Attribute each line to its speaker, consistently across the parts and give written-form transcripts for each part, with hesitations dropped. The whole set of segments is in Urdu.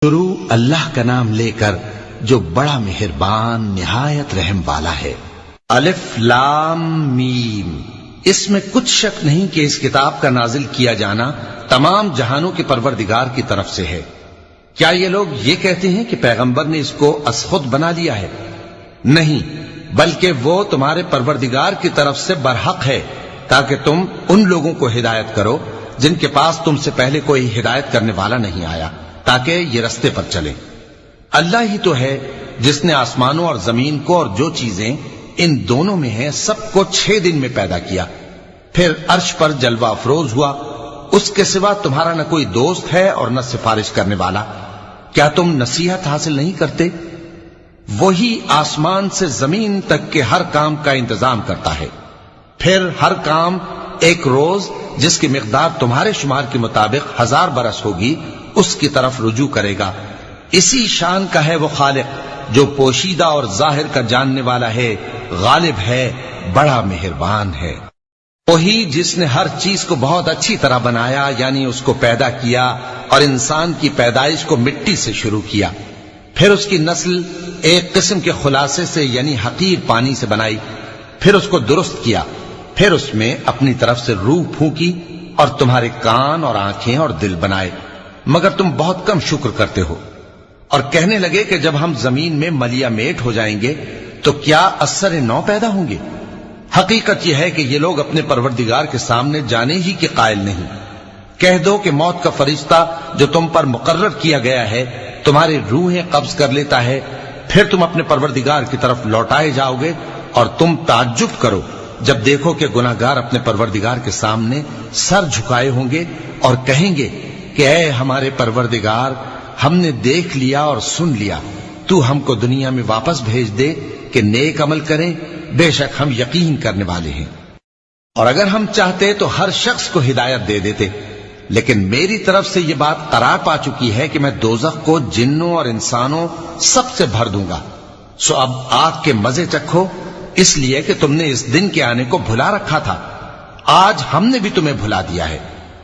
Speaker 1: شروع اللہ کا نام لے کر جو بڑا مہربان نہایت رحم والا ہے۔ الف لام میم۔ اس میں کچھ شک نہیں کہ اس کتاب کا نازل کیا جانا تمام جہانوں کے پروردگار کی طرف سے ہے۔ کیا یہ لوگ یہ کہتے ہیں کہ پیغمبر نے اس کو از خود بنا لیا ہے؟ نہیں، بلکہ وہ تمہارے پروردگار کی طرف سے برحق ہے، تاکہ تم ان لوگوں کو ہدایت کرو جن کے پاس تم سے پہلے کوئی ہدایت کرنے والا نہیں آیا، تاکہ یہ رستے پر چلیں۔ اللہ ہی تو ہے جس نے آسمانوں اور زمین کو اور جو چیزیں ان دونوں میں ہیں سب کو 6 دن میں پیدا کیا، پھر عرش پر جلوہ افروز ہوا۔ اس کے سوا تمہارا نہ کوئی دوست ہے اور نہ سفارش کرنے والا۔ کیا تم نصیحت حاصل نہیں کرتے؟ وہی آسمان سے زمین تک کے ہر کام کا انتظام کرتا ہے، پھر ہر کام ایک روز جس کی مقدار تمہارے شمار کے مطابق 1000 برس ہوگی اس کی طرف رجوع کرے گا۔ اسی شان کا ہے وہ خالق جو پوشیدہ اور ظاہر کا جاننے والا ہے، غالب ہے، بڑا مہربان ہے۔ وہی جس نے ہر چیز کو بہت اچھی طرح بنایا، یعنی اس کو پیدا کیا اور انسان کی پیدائش کو مٹی سے شروع کیا، پھر اس کی نسل ایک قسم کے خلاصے سے یعنی حقیر پانی سے بنائی، پھر اس کو درست کیا، پھر اس میں اپنی طرف سے روح پھونکی اور تمہارے کان اور آنکھیں اور دل بنائے، مگر تم بہت کم شکر کرتے ہو۔ اور کہنے لگے کہ جب ہم زمین میں ملیا میٹ ہو جائیں گے تو کیا اثر نو پیدا ہوں گے؟ حقیقت یہ ہے کہ یہ لوگ اپنے پروردگار کے سامنے جانے ہی کے قائل نہیں۔ کہہ دو کہ موت کا فرشتہ جو تم پر مقرر کیا گیا ہے تمہاری روحیں قبض کر لیتا ہے، پھر تم اپنے پروردگار کی طرف لوٹائے جاؤ گے، اور تم تعجب کرو جب دیکھو کہ گناہگار اپنے پروردگار کے سامنے سر جھکائے ہوں گے اور کہیں گے کہ اے ہمارے پروردگار، ہم نے دیکھ لیا اور سن لیا، تو ہم کو دنیا میں واپس بھیج دے کہ نیک عمل کریں، بے شک ہم یقین کرنے والے ہیں۔ اور اگر ہم چاہتے تو ہر شخص کو ہدایت دے دیتے، لیکن میری طرف سے یہ بات قرار پا چکی ہے کہ میں دوزخ کو جنوں اور انسانوں سب سے بھر دوں گا، سو اب آگ کے مزے چکھو، اس لیے کہ تم نے اس دن کے آنے کو بھلا رکھا تھا۔ آج ہم نے بھی تمہیں بھلا دیا ہے،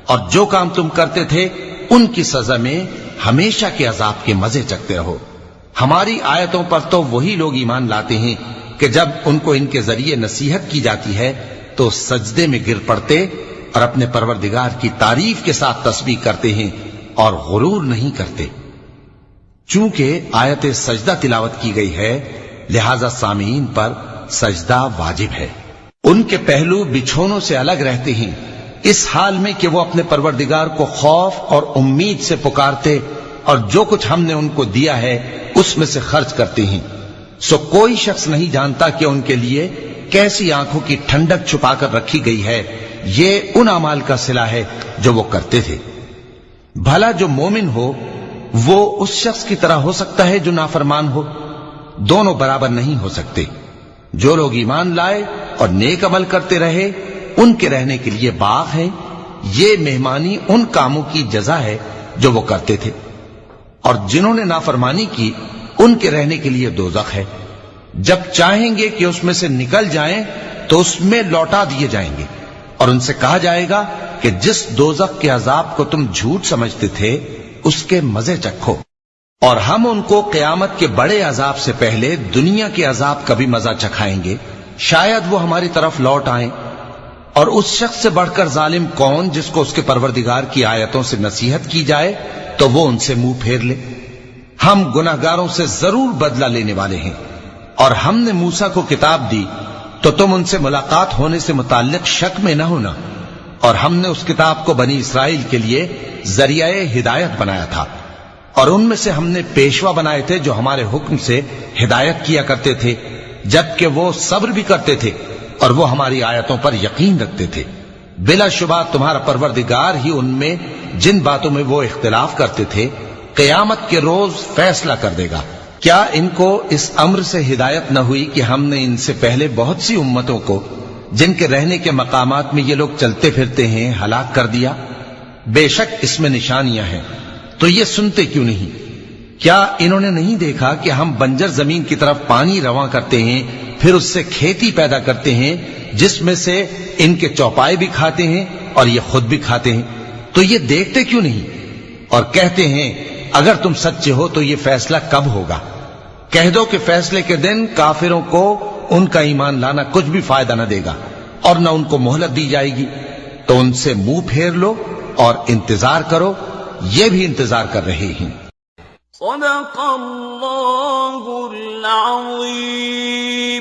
Speaker 1: اور جو کام تم کرتے تھے ان کی سزا میں ہمیشہ کے عذاب کے مزے چکتے رہو۔ ہماری آیتوں پر تو وہی لوگ ایمان لاتے ہیں کہ جب ان کو ان کے ذریعے نصیحت کی جاتی ہے تو سجدے میں گر پڑتے اور اپنے پروردگار کی تعریف کے ساتھ تسبیح کرتے ہیں اور غرور نہیں کرتے۔ چونکہ آیت سجدہ تلاوت کی گئی ہے لہذا سامعین پر سجدہ واجب ہے۔ ان کے پہلو بچھونوں سے الگ رہتے ہیں، اس حال میں کہ وہ اپنے پروردگار کو خوف اور امید سے پکارتے اور جو کچھ ہم نے ان کو دیا ہے اس میں سے خرچ کرتے ہیں۔ سو کوئی شخص نہیں جانتا کہ ان کے لیے کیسی آنکھوں کی ٹھنڈک چھپا کر رکھی گئی ہے، یہ ان اعمال کا صلہ ہے جو وہ کرتے تھے۔ بھلا جو مومن ہو وہ اس شخص کی طرح ہو سکتا ہے جو نافرمان ہو؟ دونوں برابر نہیں ہو سکتے۔ جو لوگ ایمان لائے اور نیک عمل کرتے رہے ان کے رہنے کے لیے باغ ہے، یہ مہمانی ان کاموں کی جزا ہے جو وہ کرتے تھے، اور جنہوں نے نافرمانی کی ان کے رہنے کے لیے دوزخ ہے، جب چاہیں گے کہ اس میں سے نکل جائیں تو اس میں لوٹا دیے جائیں گے، اور ان سے کہا جائے گا کہ جس دوزخ کے عذاب کو تم جھوٹ سمجھتے تھے اس کے مزے چکھو، اور ہم ان کو قیامت کے بڑے عذاب سے پہلے دنیا کے عذاب کا بھی مزہ چکھائیں گے، شاید وہ ہماری طرف لوٹ آئیں۔ اور اس شخص سے بڑھ کر ظالم کون جس کو اس کے پروردگار کی آیتوں سے نصیحت کی جائے تو وہ ان سے منہ پھیر لے۔ ہم گناہگاروں سے ضرور بدلہ لینے والے ہیں، اور ہم نے موسیٰ کو کتاب دی تو تم ان سے ملاقات ہونے سے متعلق شک میں نہ ہونا، اور ہم نے اس کتاب کو بنی اسرائیل کے لیے ذریعہ ہدایت بنایا تھا، اور ان میں سے ہم نے پیشوا بنائے تھے جو ہمارے حکم سے ہدایت کیا کرتے تھے، جبکہ وہ صبر بھی کرتے تھے اور وہ ہماری آیتوں پر یقین رکھتے تھے۔ بلا شبہ تمہارا پروردگار ہی ان میں جن باتوں میں وہ اختلاف کرتے تھے قیامت کے روز فیصلہ کر دے گا۔ کیا ان کو اس امر سے ہدایت نہ ہوئی کہ ہم نے ان سے پہلے بہت سی امتوں کو جن کے رہنے کے مقامات میں یہ لوگ چلتے پھرتے ہیں ہلاک کر دیا؟ بے شک اس میں نشانیاں ہیں، تو یہ سنتے کیوں نہیں؟ کیا انہوں نے نہیں دیکھا کہ ہم بنجر زمین کی طرف پانی رواں کرتے ہیں، پھر اس سے کھیتی پیدا کرتے ہیں جس میں سے ان کے چوپائے بھی کھاتے ہیں اور یہ خود بھی کھاتے ہیں؟ تو یہ دیکھتے کیوں نہیں؟ اور کہتے ہیں اگر تم سچے ہو تو یہ فیصلہ کب ہوگا؟ کہہ دو کہ فیصلے کے دن کافروں کو ان کا ایمان لانا کچھ بھی فائدہ نہ دے گا اور نہ ان کو مہلت دی جائے گی، تو ان سے منہ پھیر لو اور انتظار کرو، یہ بھی انتظار کر رہے ہیں۔
Speaker 2: صدق اللہ العظیم۔